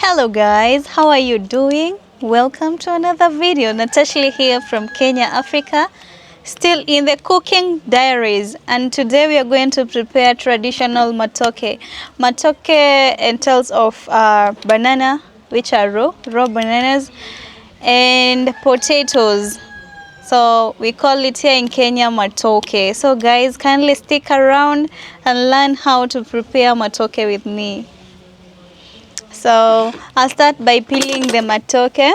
Hello guys, how are you doing? Welcome to another video. Natasha here from Kenya, Africa, still in the cooking diaries, and today we are going to prepare traditional matoke. Matoke entails of banana, which are raw bananas, and potatoes. So we call it here in Kenya matoke. So guys, kindly stick around and learn how to prepare matoke with me. So I'll start by peeling the matoke.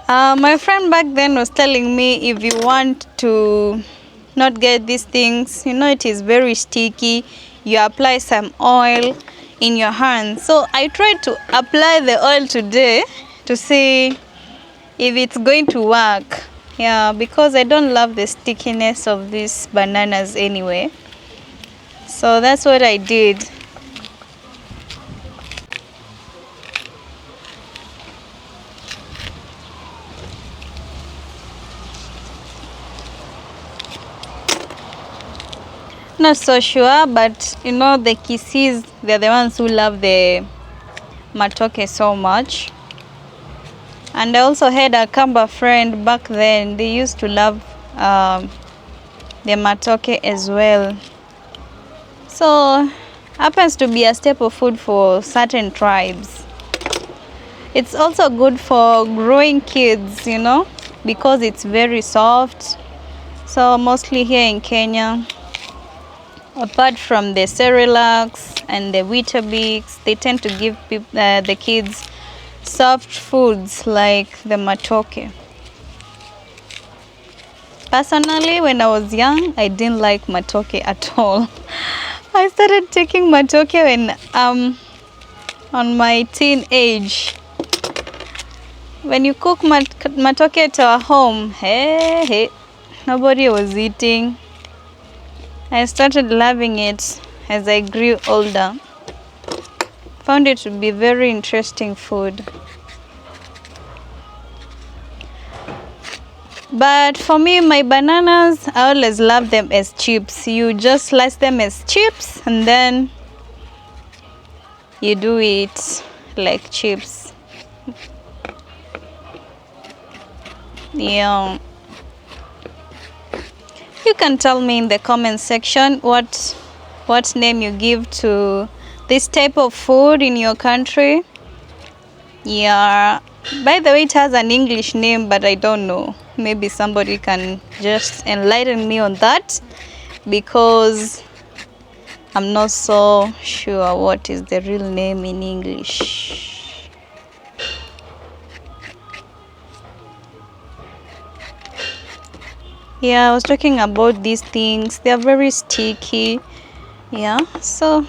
My friend back then was telling me if you want to not get these things, it is very sticky, you apply some oil in your hands. So I tried to apply the oil today to see if it's going to work. Yeah, because I don't love the stickiness of these bananas anyway. So that's what I did. Not so sure, but the Kisis, they're the ones who love the matoke so much. And I also had a Kamba friend back then. They used to love the matoke as well. So happens to be a staple food for certain tribes. It's also good for growing kids, because it's very soft. So mostly here in Kenya, apart from the Cerelacs and the Weetabix, they tend to give the kids soft foods like the matoke. Personally, when I was young, I didn't like matoke at all. I started taking matoke when on my teen age. When you cook matoke at our home, hey, nobody was eating. I started loving it as I grew older. Found it to be very interesting food. But for me, my bananas, I always love them as chips. You just slice them as chips and then you do it like chips. Yeah. You can tell me in the comment section what name you give to this type of food in your country. Yeah, by the way, it has an English name, but I don't know. Maybe somebody can just enlighten me on that, because I'm not so sure what is the real name in English. Yeah, I was talking about these things. They are very sticky. Yeah, so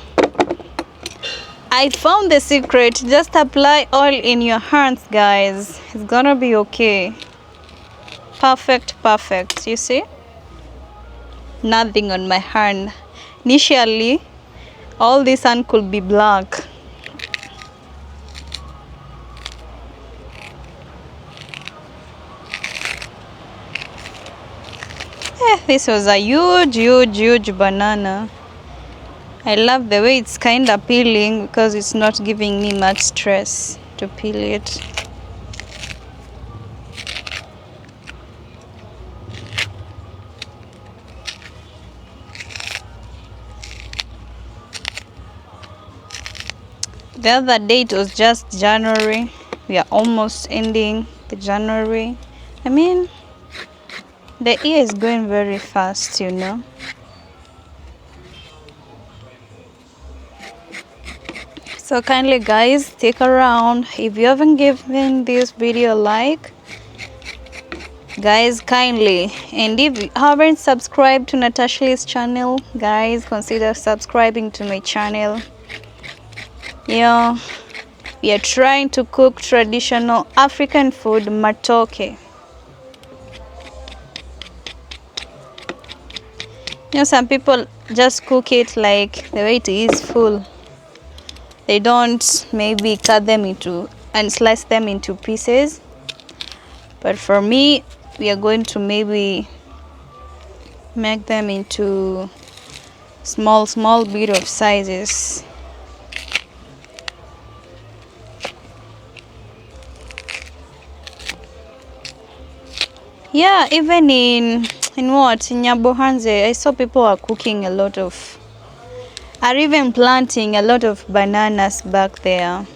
I found the secret. Just apply oil in your hands, guys. It's gonna be okay. Perfect. You see? Nothing on my hand. Initially, all this hand could be black. This was a huge banana. I love the way it's kind of peeling because it's not giving me much stress to peel it. The other day it was just January. We are almost ending the January. I mean, the year is going very fast, So kindly guys, stick around. If you haven't given this video a like, guys, kindly, and if you haven't subscribed to Natasha's channel, guys, consider subscribing to my channel. Yeah, we are trying to cook traditional African food, matoke. Some people just cook it like the way it is full. They don't maybe cut them into and slice them into pieces. But for me, we are going to maybe make them into small bit of sizes. Yeah, even in what? In Nyabohanze, I saw people are cooking a lot of, are even planting a lot of bananas back there.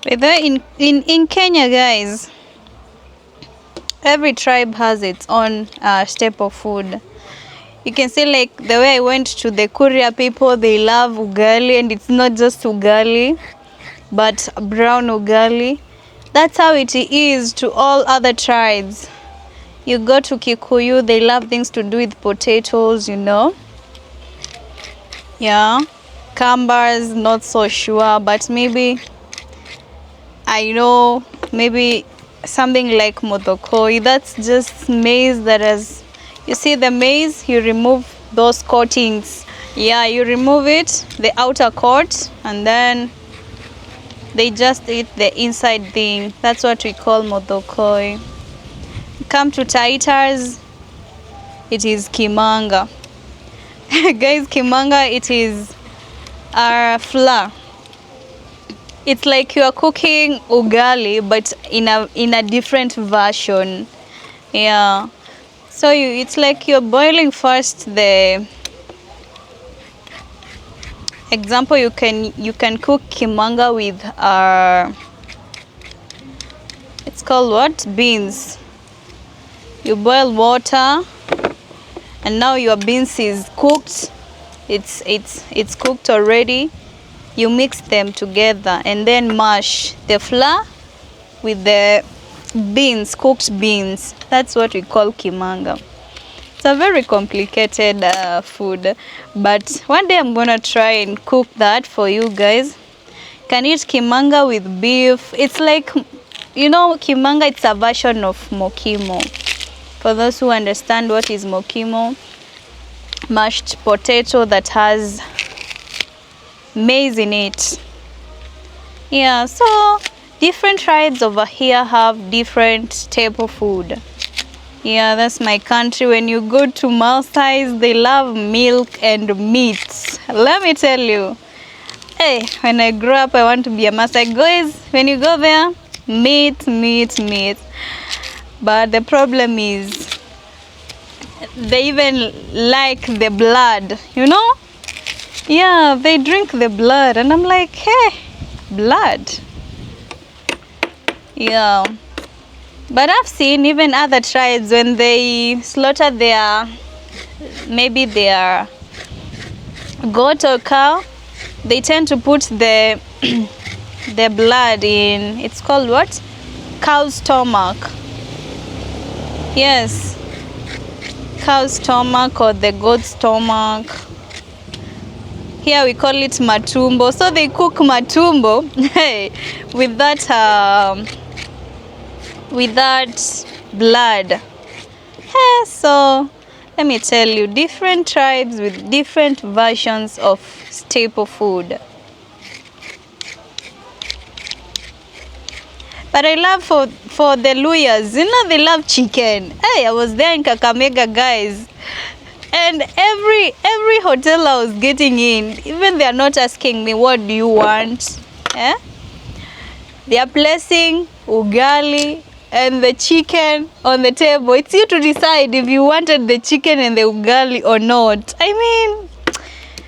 But there in Kenya, guys, every tribe has its own staple food. You can see, like, the way I went to the Kuria people, they love ugali, and it's not just ugali, but brown ugali. That's how it is to all other tribes. You go to Kikuyu, they love things to do with potatoes, you know. Yeah. Kambas, not so sure, but maybe I know, maybe something like Matoke. That's just maize that has, you see the maize, you remove those coatings. Yeah, you remove it, the outer coat, and then they just eat the inside thing. That's what we call Matoke. Come to Taitas, it is Kimanga. Guys, Kimanga, it is our flour. It's like you are cooking ugali, but in a different version. Yeah. So it's like you're boiling first the example. You can cook kimanga with it's called what? Beans. You boil water, and now your beans is cooked. It's cooked already. You mix them together and then mash the flour with the beans, cooked beans. That's what we call kimanga. It's a very complicated food, but one day I'm gonna try and cook that for you guys. Can eat kimanga with beef. It's like, you know, kimanga, it's a version of mokimo. For those who understand what is mokimo, mashed potato that has maize in it. Yeah, so different tribes over here have different staple food. Yeah, that's my country. When you go to Maasai's, they love milk and meat. Let me tell you. Hey, when I grow up, I want to be a Maasai. Guys, when you go there, meat, meat, meat. But the problem is, they even like the blood, you know? Yeah, they drink the blood, and I'm like, hey, blood. Yeah. But I've seen even other tribes, when they slaughter maybe their goat or cow, they tend to put the the blood in, it's called what? Cow's stomach. Yes. Cow's stomach or the goat's stomach. Here we call it matumbo. So they cook matumbo with that blood. So let me tell you, different tribes with different versions of staple food. But I love for the Luyas, you know, they love chicken. Hey, I was there in Kakamega, guys. And every hotel I was getting in, even they are not asking me, what do you want? They are placing ugali and the chicken on the table. It's you to decide if you wanted the chicken and the ugali or not. I mean,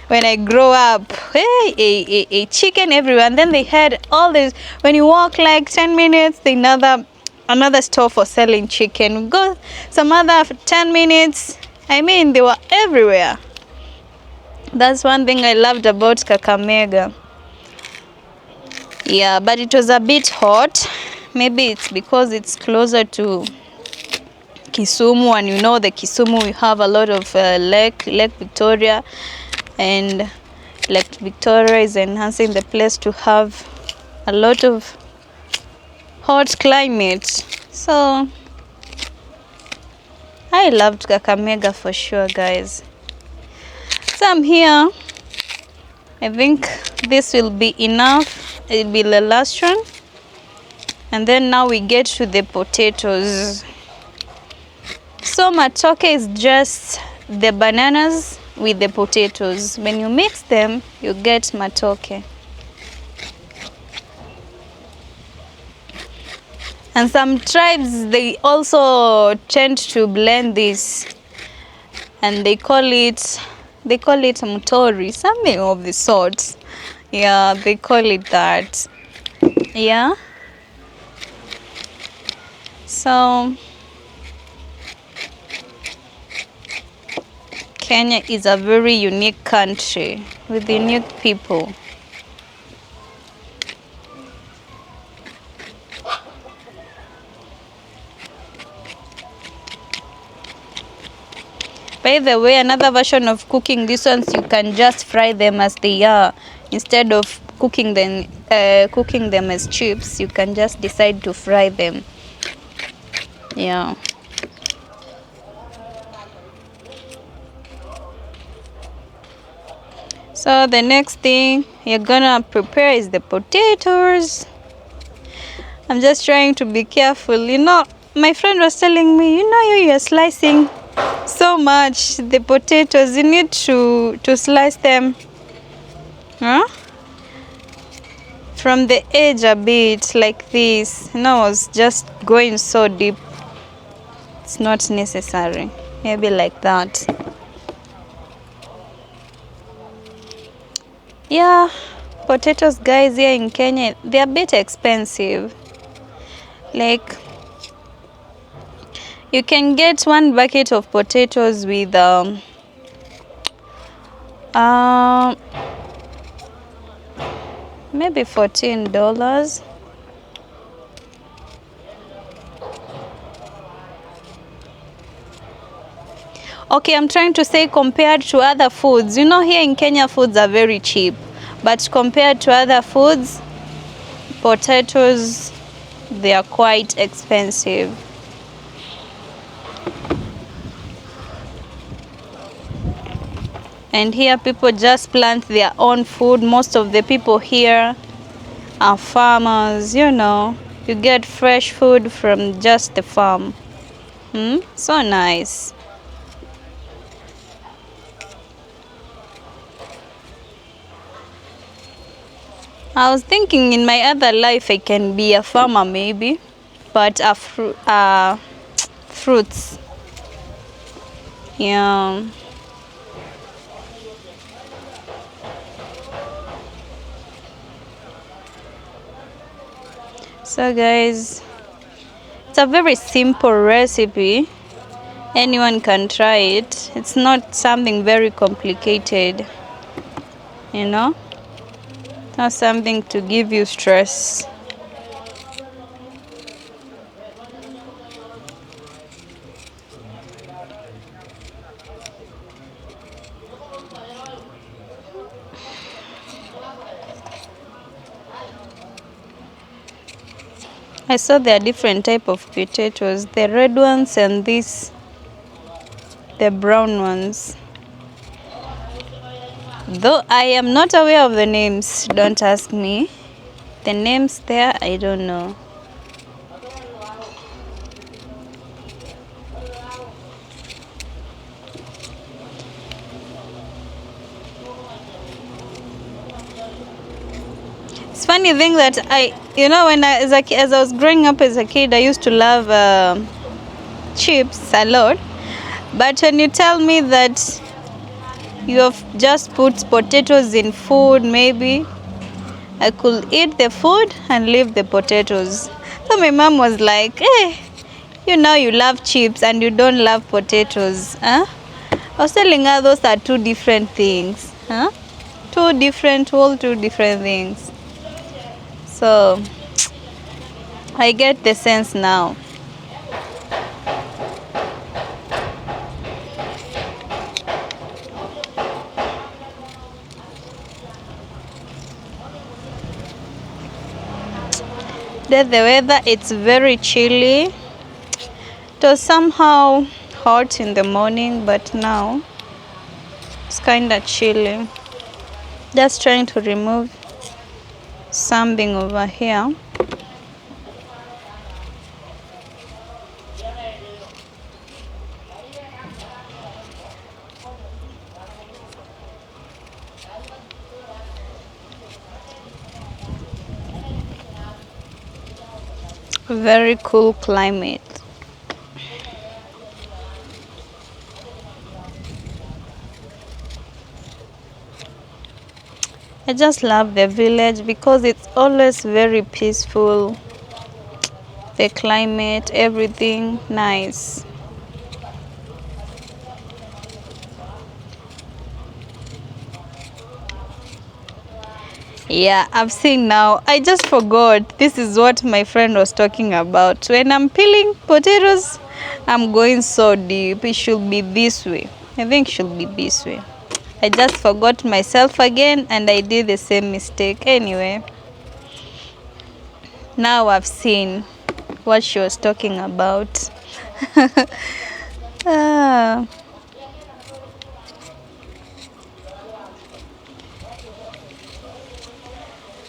when I grow up, hey, chicken everywhere. And then they had all this, when you walk like 10 minutes, another store for selling chicken. Go some other 10 minutes. I mean, they were everywhere. That's one thing I loved about Kakamega. Yeah, but it was a bit hot. Maybe it's because it's closer to Kisumu, and you know the Kisumu, we have a lot of Lake Victoria, and Lake Victoria is enhancing the place to have a lot of hot climate. So I loved Kakamega for sure, guys. So I'm here. I think this will be enough. it'll be the last one. And then now we get to the potatoes. So matoke is just the bananas with the potatoes. When you mix them, you get matoke. And some tribes, they also tend to blend this, and they call it mutori, something of the sort. Yeah, they call it that. Yeah. So Kenya is a very unique country with unique people. By the way, another version of cooking these ones, you can just fry them as they are. Instead of cooking them as chips, you can just decide to fry them. Yeah. So the next thing you're gonna prepare is the potatoes. I'm just trying to be careful. You know, my friend was telling me, you're slicing so much the potatoes. You need to slice them, huh? From the edge a bit, like this. I was just going so deep. It's not necessary. Maybe like that. Yeah, potatoes, guys, here in Kenya, they're a bit expensive. Like, you can get one bucket of potatoes with maybe $14. Okay, I'm trying to say compared to other foods. Here in Kenya, foods are very cheap. But compared to other foods, potatoes, they are quite expensive. And here people just plant their own food. Most of the people here are farmers, You get fresh food from just the farm. So nice. I was thinking in my other life I can be a farmer maybe, but fruits. Yeah. So guys, it's a very simple recipe. Anyone can try it. It's not something very complicated, Not something to give you stress. I saw there are different type of potatoes, the red ones and the brown ones. Though I am not aware of the names, don't ask me. The names there, I don't know. It's funny thing that when as I was growing up as a kid, I used to love chips a lot. But when you tell me that you have just put potatoes in food, maybe I could eat the food and leave the potatoes. So my mom was like, hey, you love chips and you don't love potatoes. Huh? I was telling her those are two different things. Huh? Two different things. So I get the sense now. Then the weather, it's very chilly. It was somehow hot in the morning, but now it's kind of chilly. Just trying to remove something over here. Very cool climate. I just love the village because it's always very peaceful. The climate, everything nice. Yeah, I've seen now. I just forgot. This is what my friend was talking about. When I'm peeling potatoes, I'm going so deep. It should be this way. I think it should be this way. I just forgot myself again and I did the same mistake. Anyway, now I've seen what she was talking about. ah.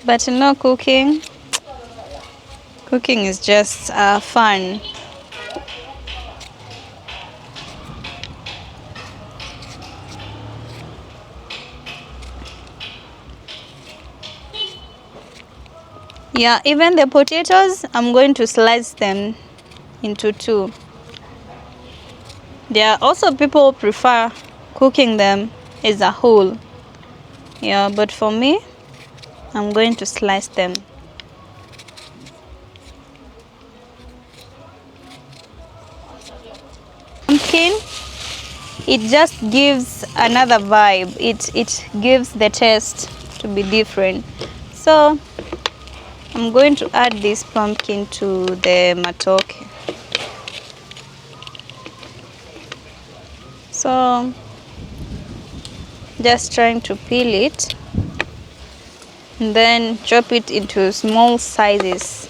But cooking is just fun. Yeah, even the potatoes, I'm going to slice them into two. There are also people who prefer cooking them as a whole. Yeah, but for me, I'm going to slice them. Pumpkin, it just gives another vibe. It gives the taste to be different. So I'm going to add this pumpkin to the matoke. So just trying to peel it and then chop it into small sizes.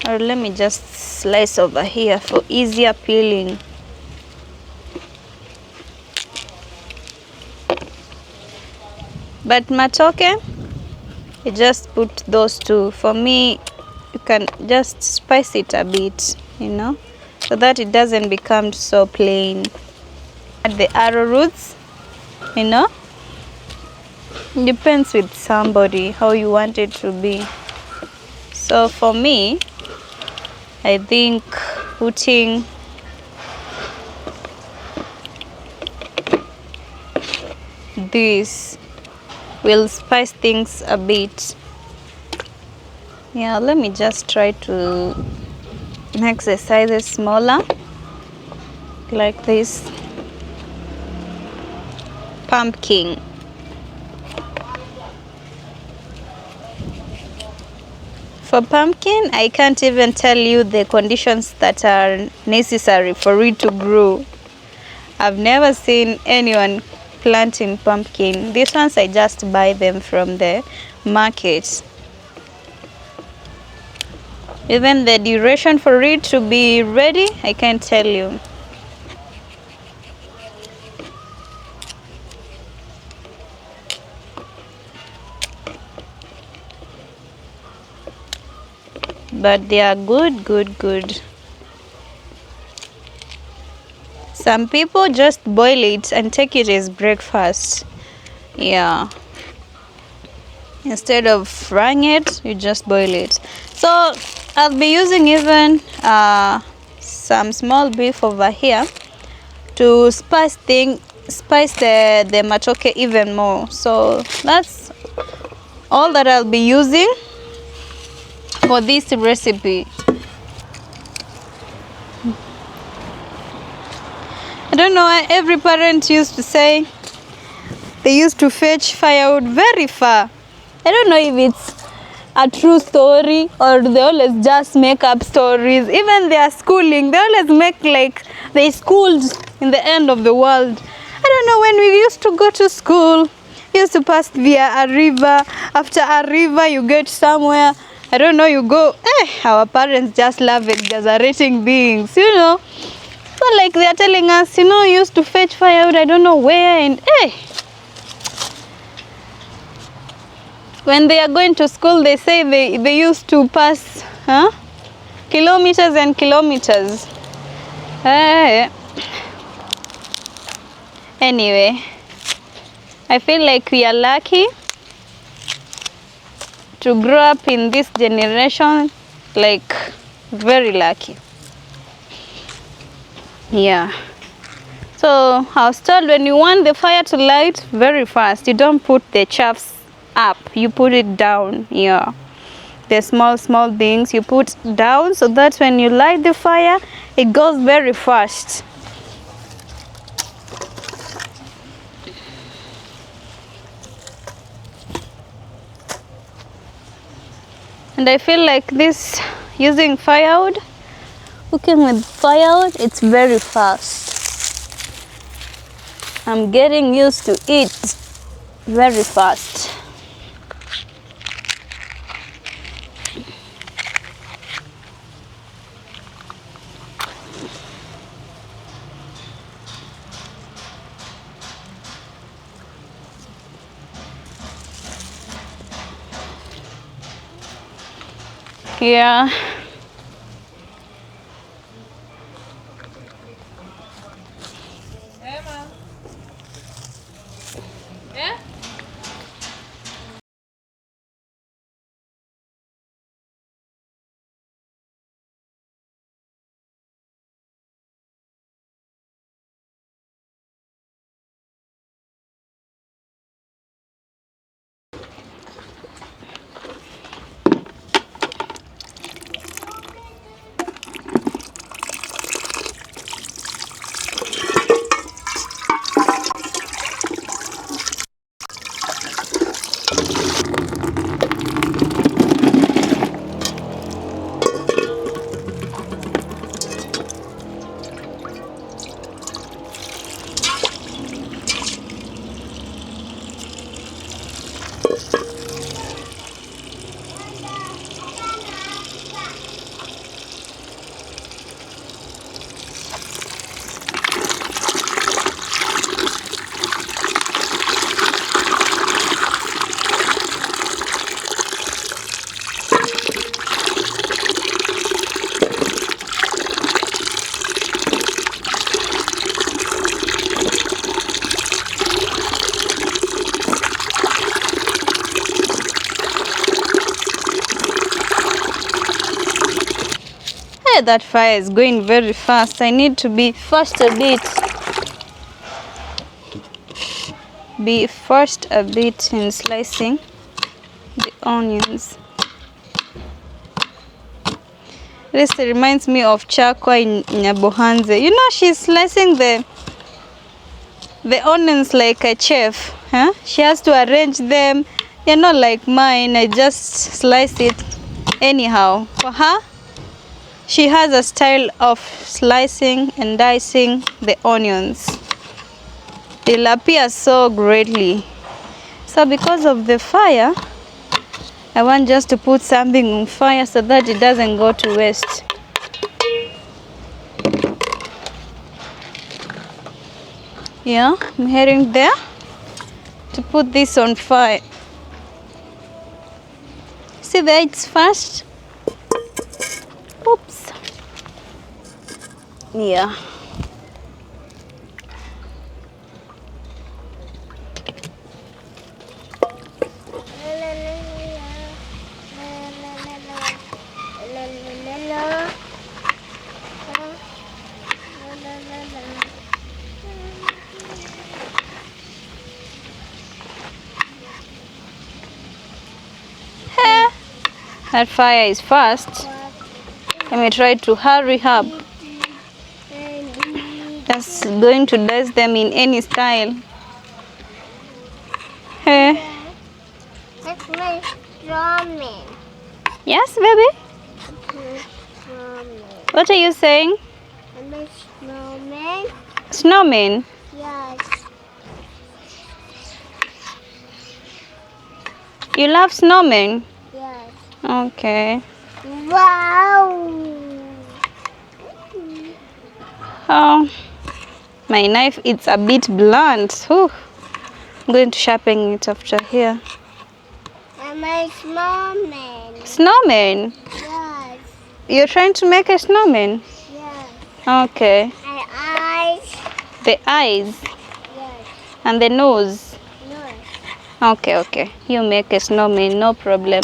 Or let me just slice over here for easier peeling. But matoke, you just put those two. For me, you can just spice it a bit, so that it doesn't become so plain. Add the arrowroots, depends with somebody how you want it to be. So for me, I think putting this will spice things a bit. Yeah, let me just try to make the sizes smaller, like this. Pumpkin. For pumpkin, I can't even tell you the conditions that are necessary for it to grow. I've never seen anyone planting pumpkin. These ones I just buy them from the market. Even the duration for it to be ready, I can't tell you. But they are good. Some people just boil it and take it as breakfast. Yeah. Instead of frying it, you just boil it. So I'll be using even some small beef over here to spice the matoke even more. So that's all that I'll be using for this recipe. I don't know why every parent used to say they used to fetch firewood very far. I don't know if it's a true story or they always just make up stories. Even their schooling, they always make like they schooled in the end of the world. I don't know, when we used to go to school, we used to pass via a river. After a river, you get somewhere. I don't know, you go, our parents just love exaggerating things, So like they are telling us, you used to fetch firewood, I don't know where, and When they are going to school, they say they used to pass kilometers and kilometers. Anyway, I feel like we are lucky to grow up in this generation, like very lucky. Yeah. So I was told when you want the fire to light very fast, you don't put the chaffs up, you put it down. Yeah. The small things you put down so that when you light the fire, it goes very fast. And I feel like this, using firewood, cooking with firewood, it's very fast. I'm getting used to it very fast. Yeah. Hey, that fire is going very fast. I need to be fast a bit. Be fast a bit in slicing the onions. This reminds me of Chakwa in Nyabohanze. You know, she's slicing the onions like a chef. Huh? She has to arrange them. They're not like mine. I just slice it anyhow. For her, she has a style of slicing and dicing the onions. They'll appear so greatly. So because of the fire, I want just to put something on fire so that it doesn't go to waste. Yeah, I'm heading there to put this on fire. See there, it's fast. Oops. Yeah. That fire is fast. Let me try to hurry up. Just going to dice them in any style. Hey. That's my snowman. Yes, baby? What are you saying? My snowman. Snowman? Yes. You love snowmen? Yes. Okay. Wow. Oh, my knife, it's a bit blunt. Whew. I'm going to sharpen it after here. I'm a snowman. Snowman? Yes. You're trying to make a snowman? Yes. Okay. My eyes. The eyes Yes. and the nose. No. Okay. You make a snowman, no problem.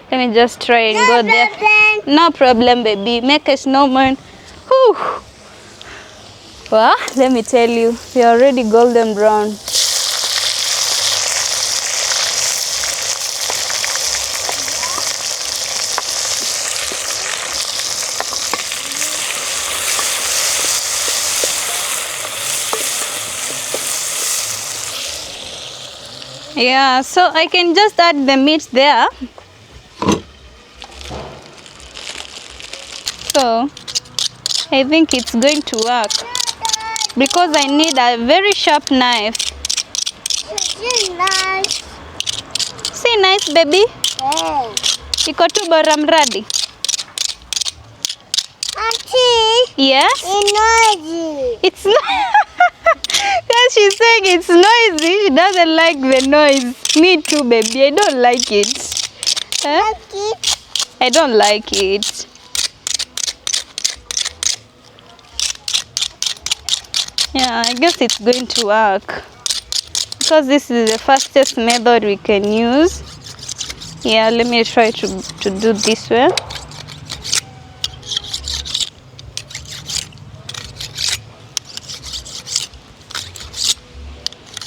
Let me just try and No go there. problem. No problem, baby. Make a snowman. Whew. Well, let me tell you, you're already golden brown. Yeah, so I can just add the meat there. So I think it's going to work because I need a very sharp knife. It's nice. See, nice baby. Hey. Iko tu bora mradi. Auntie. Yes? It's noisy. It's not. Because she's saying it's noisy. She doesn't like the noise. Me too, baby. I don't like it. Huh? Like it. I don't like it. Yeah, I guess it's going to work because this is the fastest method we can use. Yeah, let me try to do this way.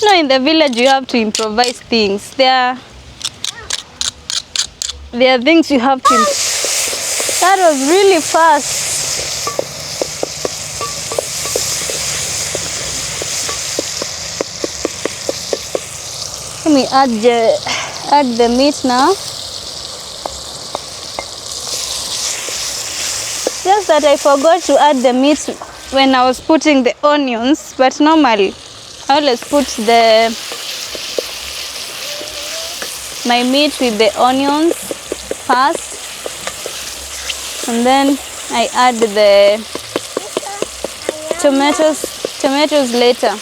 No, in the village you have to improvise things. There are things you have to. That was really fast. Let me add the meat now. Just that I forgot to add the meat when I was putting the onions, but normally I always put my meat with the onions first, and then I add the tomatoes later.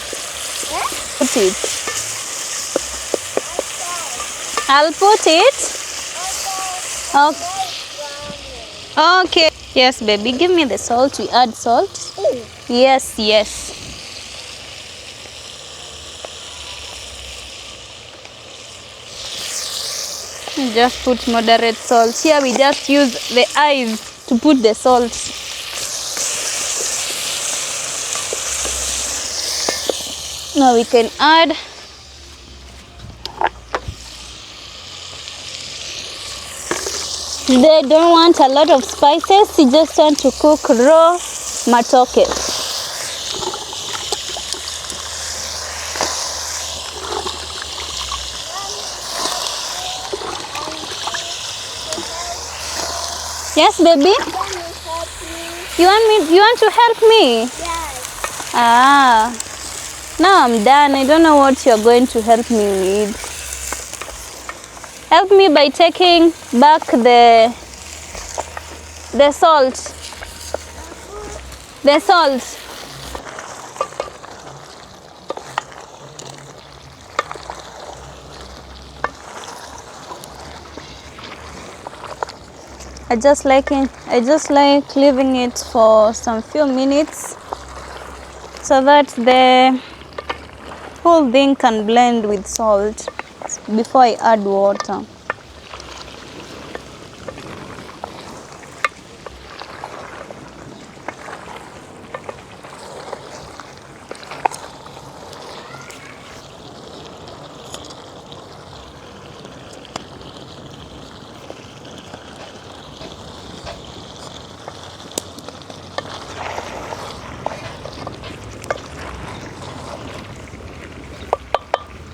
Put it. I'll put it. Okay. Yes, baby. Give me the salt. We add salt. Yes. Just put moderate salt. Here we just use the eyes to put the salt. Now we can add they don't want a lot of spices, you just want to cook raw matoke. Yes, baby? You want to help me? Yes. Ah. Now I'm done. I don't know what you're going to help me with. Help me by taking back the salt. The salt. I just like leaving it for some few minutes so that the whole thing can blend with salt before I add water.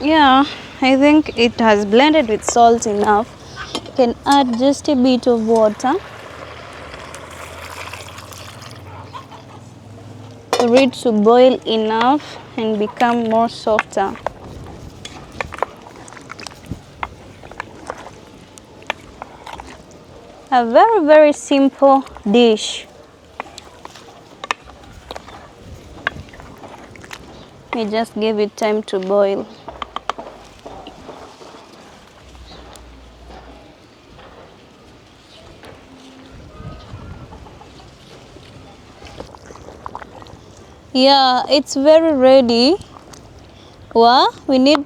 Yeah, I think it has blended with salt enough. You can add just a bit of water for it to boil enough and become more softer. A very, very simple dish. We just give it time to boil. Yeah, it's very ready. Well, we need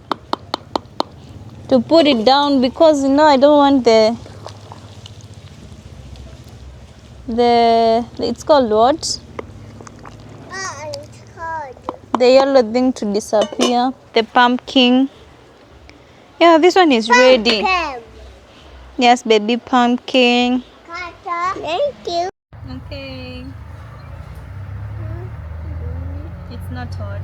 to put it down because I don't want the it's called what? It's cold. The yellow thing to disappear. The pumpkin. Yeah, this one is ready. Pumpkin. Yes, baby pumpkin. Kata. Thank you. Okay. It's not hot.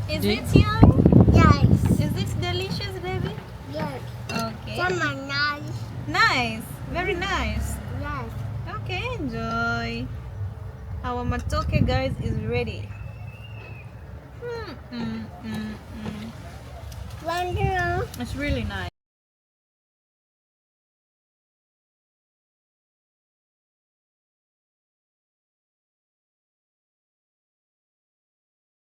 Is it yummy? Yes. Is it delicious, baby? Yes. Okay. Some are nice. Nice. Very nice. Yes. Okay, enjoy. Our matoke, guys, is ready. Wonder. It's really nice.